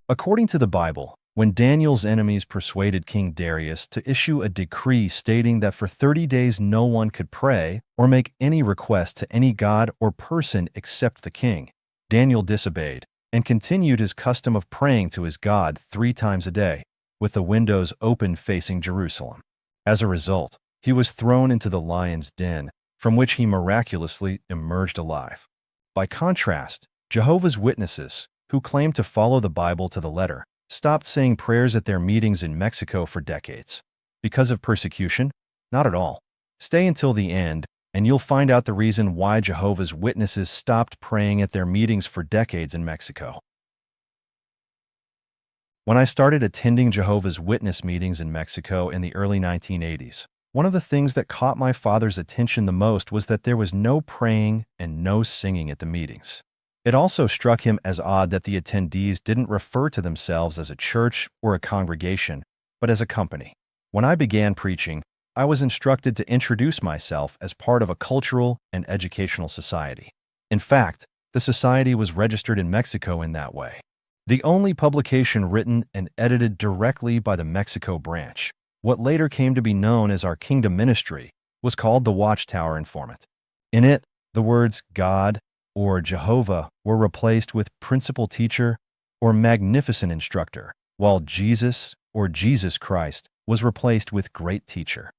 According to the Bible, when Daniel's enemies persuaded King Darius to issue a decree stating that for 30 days no one could pray or make any request to any god or person except the king, Daniel disobeyed and continued his custom of praying to his God 3 times a day, with the windows open facing Jerusalem. As a result, he was thrown into the lion's den, from which he miraculously emerged alive. By contrast, Jehovah's Witnesses, who claim to follow the Bible to the letter, stopped saying prayers at their meetings in Mexico for decades. Because of persecution? Not at all. Stay until the end, and you'll find out the reason why Jehovah's Witnesses stopped praying at their meetings for decades in Mexico. When I started attending Jehovah's Witness meetings in Mexico in the early 1980s, one of the things that caught my father's attention the most was that there was no praying and no singing at the meetings. It also struck him as odd that the attendees didn't refer to themselves as a church or a congregation, but as a company. When I began preaching, I was instructed to introduce myself as part of a cultural and educational society. In fact, the society was registered in Mexico in that way. The only publication written and edited directly by the Mexico branch, what later came to be known as our Kingdom Ministry, was called the Watchtower Informant. In it, the words God or Jehovah were replaced with principal teacher or magnificent instructor, while Jesus or Jesus Christ was replaced with great teacher.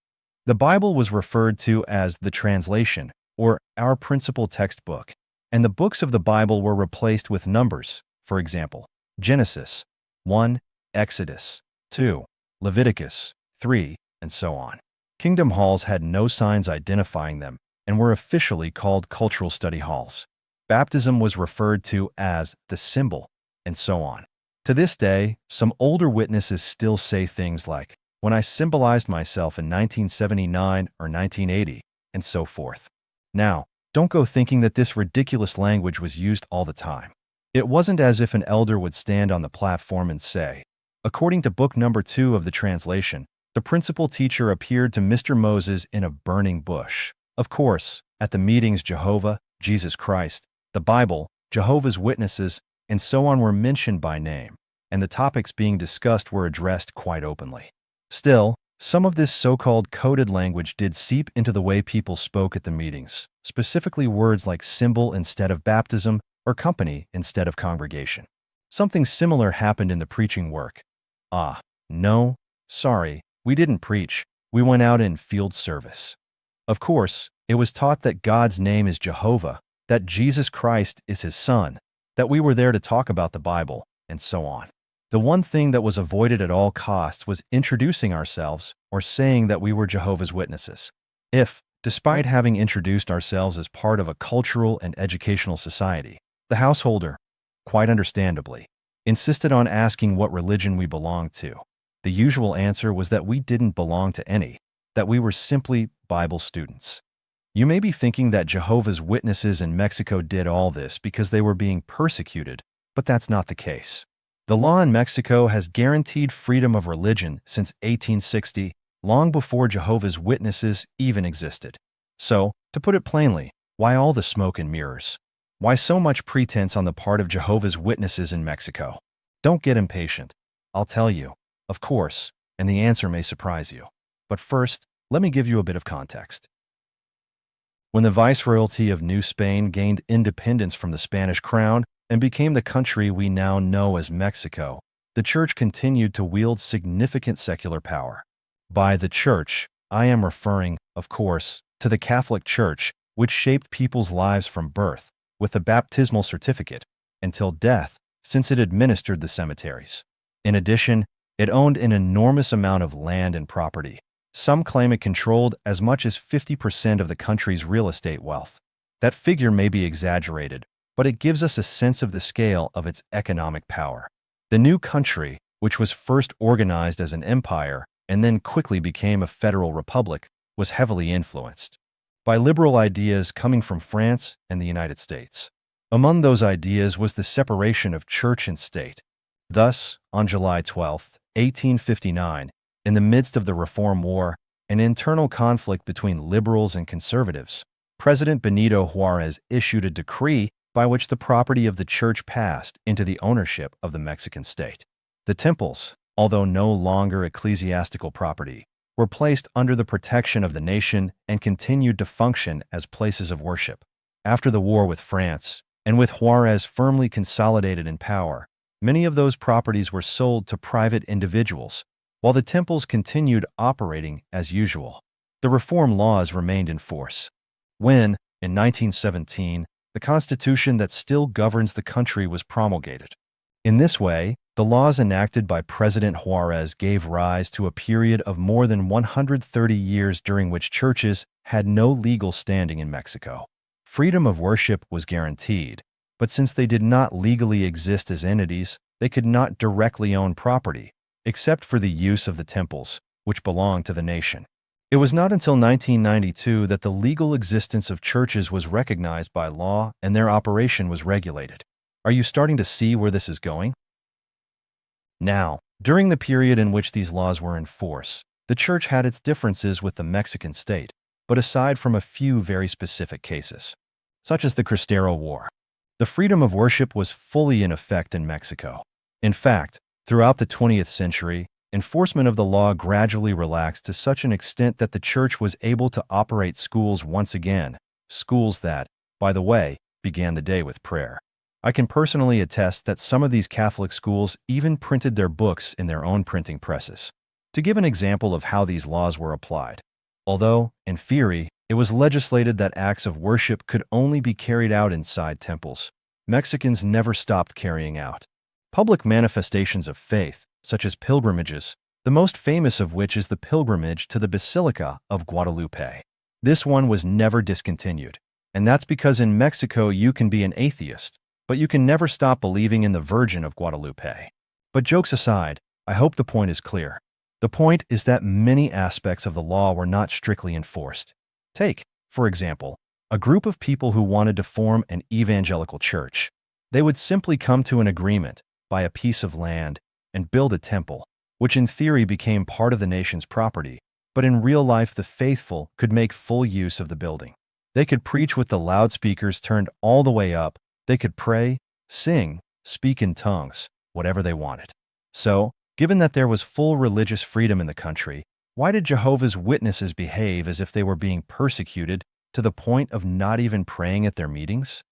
The Bible was referred to as the translation, or our principal textbook, and the books of the Bible were replaced with numbers, for example, Genesis 1, Exodus 2, Leviticus 3, and so on. Kingdom halls had no signs identifying them and were officially called cultural study halls. Baptism was referred to as the symbol, and so on. To this day, some older witnesses still say things like, when I symbolized myself in 1979 or 1980, and so forth. Now, don't go thinking that this ridiculous language was used all the time. It wasn't as if an elder would stand on the platform and say, according to book number 2 of the translation, the principal teacher appeared to Mr. Moses in a burning bush. Of course, at the meetings Jehovah, Jesus Christ, the Bible, Jehovah's Witnesses, and so on were mentioned by name, and the topics being discussed were addressed quite openly. Still, some of this so-called coded language did seep into the way people spoke at the meetings, specifically words like symbol instead of baptism or company instead of congregation. Something similar happened in the preaching work. No, sorry, we didn't preach. We went out in field service. Of course, it was taught that God's name is Jehovah, that Jesus Christ is his son, that we were there to talk about the Bible, and so on. The one thing that was avoided at all costs was introducing ourselves or saying that we were Jehovah's Witnesses. If, despite having introduced ourselves as part of a cultural and educational society, the householder, quite understandably, insisted on asking what religion we belonged to, the usual answer was that we didn't belong to any, that we were simply Bible students. You may be thinking that Jehovah's Witnesses in Mexico did all this because they were being persecuted, but that's not the case. The law in Mexico has guaranteed freedom of religion since 1860, long before Jehovah's Witnesses even existed. So, to put it plainly, why all the smoke and mirrors? Why so much pretense on the part of Jehovah's Witnesses in Mexico? Don't get impatient. I'll tell you, of course, and the answer may surprise you. But first, let me give you a bit of context. When the Viceroyalty of New Spain gained independence from the Spanish crown and became the country we now know as Mexico, the Church continued to wield significant secular power. By the Church, I am referring, of course, to the Catholic Church, which shaped people's lives from birth, with the baptismal certificate, until death, since it administered the cemeteries. In addition, it owned an enormous amount of land and property. Some claim it controlled as much as 50% of the country's real estate wealth. That figure may be exaggerated, but it gives us a sense of the scale of its economic power. The new country, which was first organized as an empire and then quickly became a federal republic, was heavily influenced by liberal ideas coming from France and the United States. Among those ideas was the separation of church and state. Thus, on July 12, 1859, in the midst of the Reform War, an internal conflict between liberals and conservatives, President Benito Juárez issued a decree by which the property of the church passed into the ownership of the Mexican state. The temples, although no longer ecclesiastical property, were placed under the protection of the nation and continued to function as places of worship. After the war with France, and with Juarez firmly consolidated in power, many of those properties were sold to private individuals, while the temples continued operating as usual. The reform laws remained in force. When, in 1917, the constitution that still governs the country was promulgated. In this way, the laws enacted by President Juarez gave rise to a period of more than 130 years during which churches had no legal standing in Mexico. Freedom of worship was guaranteed, but since they did not legally exist as entities, they could not directly own property, except for the use of the temples, which belonged to the nation. It was not until 1992 that the legal existence of churches was recognized by law and their operation was regulated. Are you starting to see where this is going? Now, during the period in which these laws were in force, the church had its differences with the Mexican state, but aside from a few very specific cases, such as the Cristero War, the freedom of worship was fully in effect in Mexico. In fact, throughout the 20th century, enforcement of the law gradually relaxed to such an extent that the church was able to operate schools once again, schools that, by the way, began the day with prayer. I can personally attest that some of these Catholic schools even printed their books in their own printing presses. To give an example of how these laws were applied, although, in theory, it was legislated that acts of worship could only be carried out inside temples, Mexicans never stopped carrying out public manifestations of faith, such as pilgrimages, the most famous of which is the pilgrimage to the Basilica of Guadalupe. This one was never discontinued, and that's because in Mexico you can be an atheist, but you can never stop believing in the Virgin of Guadalupe. But jokes aside, I hope the point is clear. The point is that many aspects of the law were not strictly enforced. Take, for example, a group of people who wanted to form an evangelical church. They would simply come to an agreement, buy a piece of land, and build a temple, which in theory became part of the nation's property, but in real life the faithful could make full use of the building. They could preach with the loudspeakers turned all the way up, they could pray, sing, speak in tongues, whatever they wanted. So, given that there was full religious freedom in the country, why did Jehovah's Witnesses behave as if they were being persecuted to the point of not even praying at their meetings?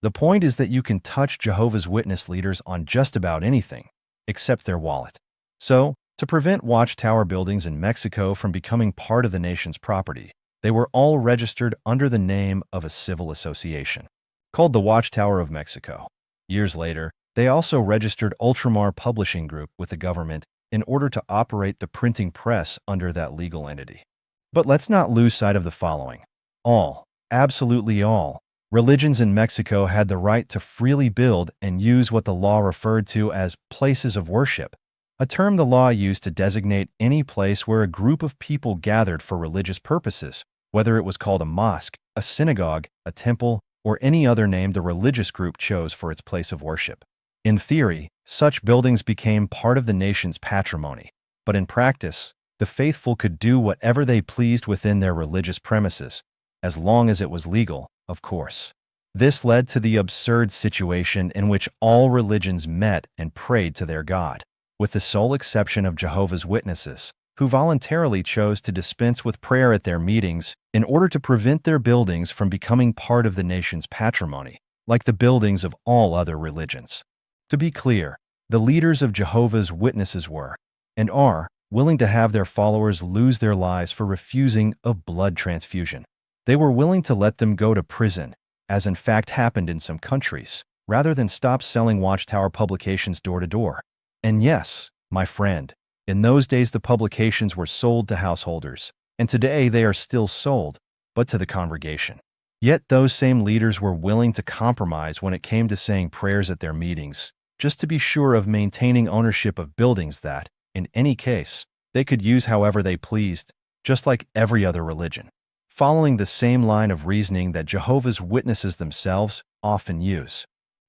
The point is that you can touch Jehovah's Witness leaders on just about anything, except their wallet. So, to prevent watchtower buildings in Mexico from becoming part of the nation's property, they were all registered under the name of a civil association, called the Watchtower of Mexico. Years later, they also registered Ultramar Publishing Group with the government in order to operate the printing press under that legal entity. But let's not lose sight of the following. All, absolutely all, religions in Mexico had the right to freely build and use what the law referred to as places of worship, a term the law used to designate any place where a group of people gathered for religious purposes, whether it was called a mosque, a synagogue, a temple, or any other name the religious group chose for its place of worship. In theory, such buildings became part of the nation's patrimony, but in practice, the faithful could do whatever they pleased within their religious premises, as long as it was legal, of course. This led to the absurd situation in which all religions met and prayed to their God, with the sole exception of Jehovah's Witnesses, who voluntarily chose to dispense with prayer at their meetings in order to prevent their buildings from becoming part of the nation's patrimony, like the buildings of all other religions. To be clear, the leaders of Jehovah's Witnesses were, and are, willing to have their followers lose their lives for refusing a blood transfusion. They were willing to let them go to prison, as in fact happened in some countries, rather than stop selling Watchtower publications door to door. And yes, my friend, in those days the publications were sold to householders, and today they are still sold, but to the congregation. Yet those same leaders were willing to compromise when it came to saying prayers at their meetings, just to be sure of maintaining ownership of buildings that, in any case, they could use however they pleased, just like every other religion, following the same line of reasoning that Jehovah's Witnesses themselves often use.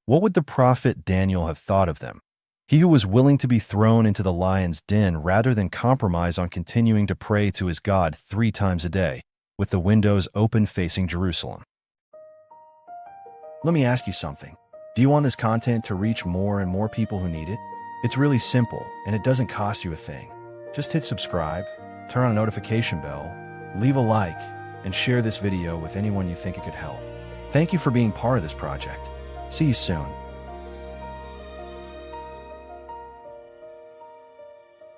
What would the prophet Daniel have thought of them? He who was willing to be thrown into the lion's den rather than compromise on continuing to pray to his God 3 times a day, with the windows open facing Jerusalem. Let me ask you something. Do you want this content to reach more and more people who need it? It's really simple, and it doesn't cost you a thing. Just hit subscribe, turn on a notification bell, leave a like, and share this video with anyone you think it could help. Thank you for being part of this project. See you soon.